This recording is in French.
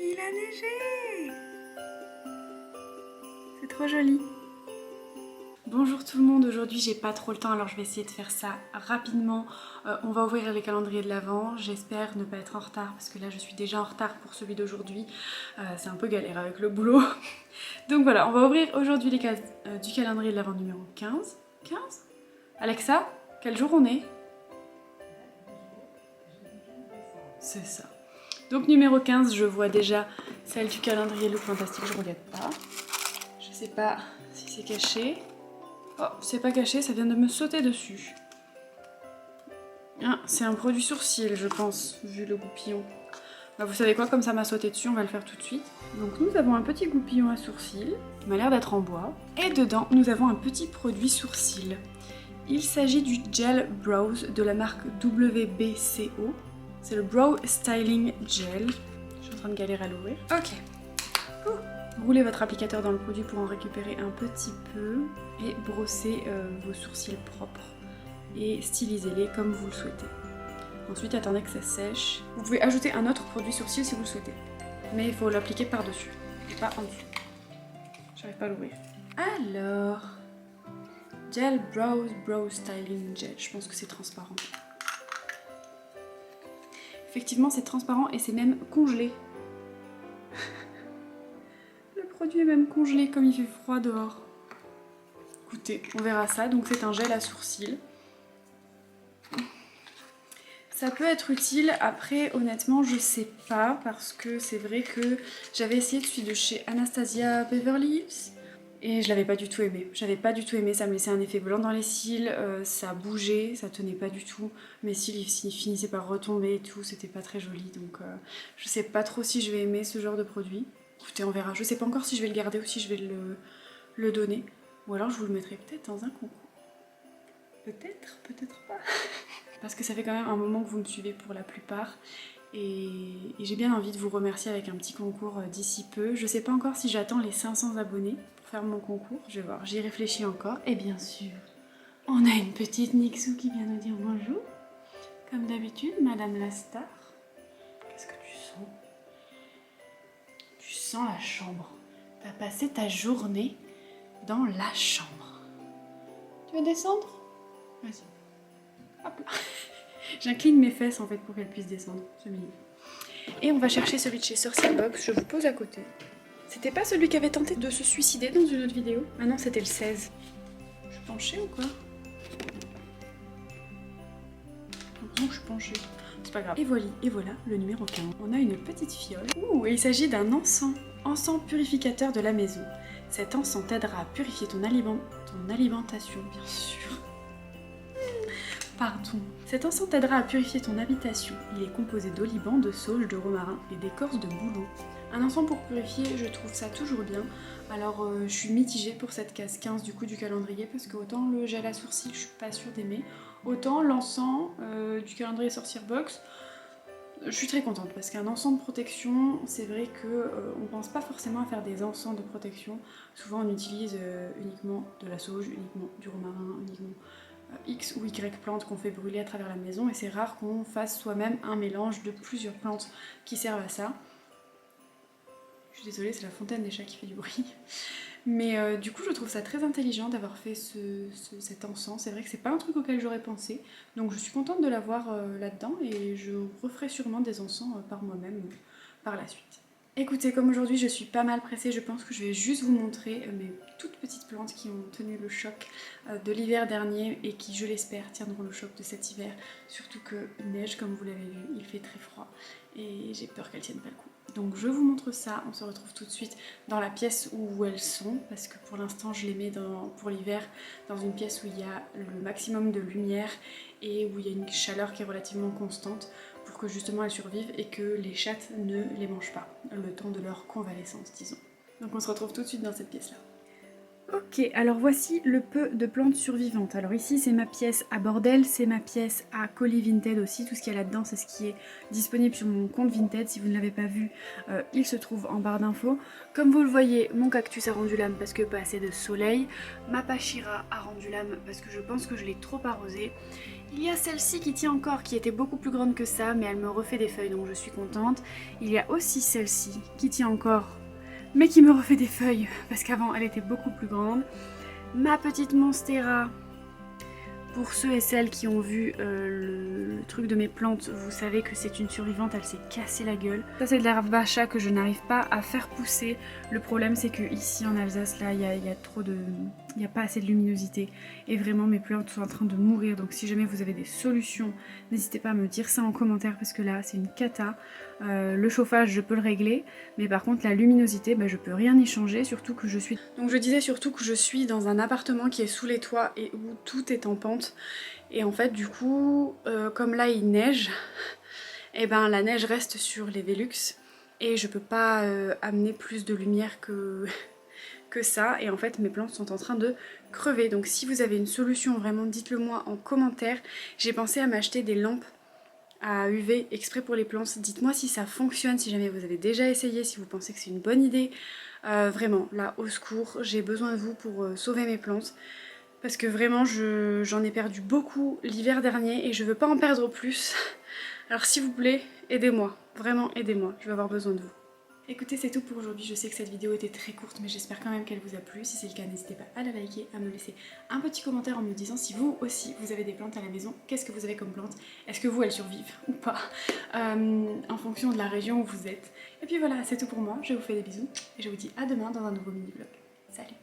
Il a neigé! C'est trop joli. Bonjour tout le monde, aujourd'hui j'ai pas trop le temps alors je vais essayer de faire ça rapidement. On va ouvrir les calendriers de l'Avent, j'espère ne pas être en retard parce que là je suis déjà en retard pour celui d'aujourd'hui. C'est un peu galère avec le boulot. Donc voilà, on va ouvrir aujourd'hui les cases du calendrier de l'Avent numéro 15. 15 ? Alexa, quel jour on est ? C'est ça. Donc numéro 15, je vois déjà celle du calendrier Look Fantastique, je regarde pas. Je sais pas si c'est caché. Oh, c'est pas caché, ça vient de me sauter dessus. Ah, c'est un produit sourcil, je pense, vu le goupillon. Bah, vous savez quoi, comme ça m'a sauté dessus, on va le faire tout de suite. Donc nous avons un petit goupillon à sourcils, qui m'a l'air d'être en bois. Et dedans, nous avons un petit produit sourcil. Il s'agit du Gel Brows de la marque WBCO. C'est le Brow Styling Gel. Je suis en train de galérer à l'ouvrir. Ok. Roulez votre applicateur dans le produit pour en récupérer un petit peu et brossez vos sourcils propres et stylisez-les comme vous le souhaitez. Ensuite, attendez que ça sèche. Vous pouvez ajouter un autre produit sourcil si vous le souhaitez, mais il faut l'appliquer par-dessus et pas en dessous. J'arrive pas à l'ouvrir. Alors, Gel Brow Styling Gel. Je pense que c'est transparent. Effectivement, c'est transparent et c'est même congelé. Le produit est même congelé comme il fait froid dehors. Écoutez, on verra ça. Donc c'est un gel à sourcils. Ça peut être utile, après honnêtement je sais pas parce que c'est vrai que j'avais essayé celui de chez Anastasia Beverly Hills et je l'avais pas du tout aimé. J'avais pas du tout aimé, ça me laissait un effet blanc dans les cils, ça bougeait, ça tenait pas du tout. Mes cils ils finissaient par retomber et tout, c'était pas très joli donc je sais pas trop si je vais aimer ce genre de produit. Écoutez, on verra, je sais pas encore si je vais le garder ou si je vais le donner. Ou alors je vous le mettrai peut-être dans un concours. Peut-être, peut-être pas. Parce que ça fait quand même un moment que vous me suivez pour la plupart et j'ai bien envie de vous remercier avec un petit concours d'ici peu. Je sais pas encore si j'attends les 500 abonnés pour faire mon concours, je vais voir, j'y réfléchis encore. Et bien sûr, on a une petite Nixou qui vient nous dire bonjour. Comme d'habitude, Madame la star. Qu'est-ce que tu sens? Tu sens la chambre. T'as passé ta journée dans la chambre. Tu veux descendre? Vas-y. Hop là. J'incline mes fesses en fait pour qu'elle puisse descendre, c'est mignon. Et on va chercher celui de chez Sorcier Box, je vous pose à côté. C'était pas celui qui avait tenté de se suicider dans une autre vidéo? Ah non, c'était le 16. Je suis penchée ou quoi? Non, je suis penchée. C'est pas grave. Et voilà le numéro 15. On a une petite fiole. Ouh, et il s'agit d'un encens. Encens purificateur de la maison. Cet encens t'aidera à purifier ton alimentation, bien sûr. Pardon. Cet encens t'aidera à purifier ton habitation. Il est composé d'oliban, de sauge, de romarin et d'écorce de bouleau. Un encens pour purifier, je trouve ça toujours bien. Alors je suis mitigée pour cette case 15 du coup du calendrier parce que autant le gel à sourcils je suis pas sûre d'aimer, autant l'encens du calendrier Sorcier Box, je suis très contente parce qu'un encens de protection, c'est vrai que on pense pas forcément à faire des encens de protection. Souvent on utilise uniquement de la sauge, uniquement du romarin, uniquement X ou Y plantes qu'on fait brûler à travers la maison et c'est rare qu'on fasse soi-même un mélange de plusieurs plantes qui servent à ça. Je suis désolée, c'est la fontaine des chats qui fait du bruit. Mais du coup je trouve ça très intelligent d'avoir fait cet encens. C'est vrai que c'est pas un truc auquel j'aurais pensé. Donc je suis contente de l'avoir là-dedans et je referai sûrement des encens par moi-même par la suite. Écoutez, comme aujourd'hui je suis pas mal pressée, je pense que je vais juste vous montrer mes toutes petites plantes qui ont tenu le choc de l'hiver dernier et qui, je l'espère, tiendront le choc de cet hiver. Surtout qu'il neige, comme vous l'avez vu, il fait très froid et j'ai peur qu'elles tiennent pas le coup. Donc je vous montre ça, on se retrouve tout de suite dans la pièce où elles sont, parce que pour l'instant je les mets pour l'hiver dans une pièce où il y a le maximum de lumière et où il y a une chaleur qui est relativement constante pour que justement elles survivent et que les chattes ne les mangent pas, le temps de leur convalescence disons. Donc on se retrouve tout de suite dans cette pièce là. Ok, alors voici le peu de plantes survivantes. Alors ici c'est ma pièce à bordel, c'est ma pièce à colis Vinted aussi. Tout ce qu'il y a là-dedans c'est ce qui est disponible sur mon compte Vinted. Si vous ne l'avez pas vu, il se trouve en barre d'infos. Comme vous le voyez, mon cactus a rendu l'âme parce que pas assez de soleil. Ma pachira a rendu l'âme parce que je pense que je l'ai trop arrosée. Il y a celle-ci qui tient encore, qui était beaucoup plus grande que ça, mais elle me refait des feuilles donc je suis contente. Il y a aussi celle-ci qui tient encore, mais qui me refait des feuilles parce qu'avant elle était beaucoup plus grande. Ma petite monstera, pour ceux et celles qui ont vu le truc de mes plantes, vous savez que c'est une survivante, elle s'est cassée la gueule. Ça c'est de l'herbe bacha que je n'arrive pas à faire pousser. Le problème c'est que ici en Alsace là il y a trop de... il n'y a pas assez de luminosité et vraiment mes plantes sont en train de mourir. Donc si jamais vous avez des solutions, n'hésitez pas à me dire ça en commentaire parce que là c'est une cata. Le chauffage je peux le régler, mais par contre la luminosité bah, je peux rien y changer, surtout que je suis... Donc je disais surtout que je suis dans un appartement qui est sous les toits et où tout est en pente. Et en fait du coup comme là il neige, et ben la neige reste sur les Velux et je peux pas amener plus de lumière que ça, et en fait mes plantes sont en train de crever. Donc si vous avez une solution vraiment dites-le moi en commentaire. J'ai pensé à m'acheter des lampes à UV exprès pour les plantes. Dites-moi si ça fonctionne, si jamais vous avez déjà essayé, si vous pensez que c'est une bonne idée. Vraiment là au secours, j'ai besoin de vous pour sauver mes plantes. Parce que vraiment j'en ai perdu beaucoup l'hiver dernier et je veux pas en perdre plus. Alors s'il vous plaît, aidez-moi, vraiment aidez-moi, je vais avoir besoin de vous. Écoutez, c'est tout pour aujourd'hui. Je sais que cette vidéo était très courte, mais j'espère quand même qu'elle vous a plu. Si c'est le cas, n'hésitez pas à la liker, à me laisser un petit commentaire en me disant si vous aussi vous avez des plantes à la maison. Qu'est-ce que vous avez comme plantes? Est-ce que vous, elles survivent ou pas, en fonction de la région où vous êtes. Et puis voilà, c'est tout pour moi. Je vous fais des bisous et je vous dis à demain dans un nouveau mini-vlog. Salut!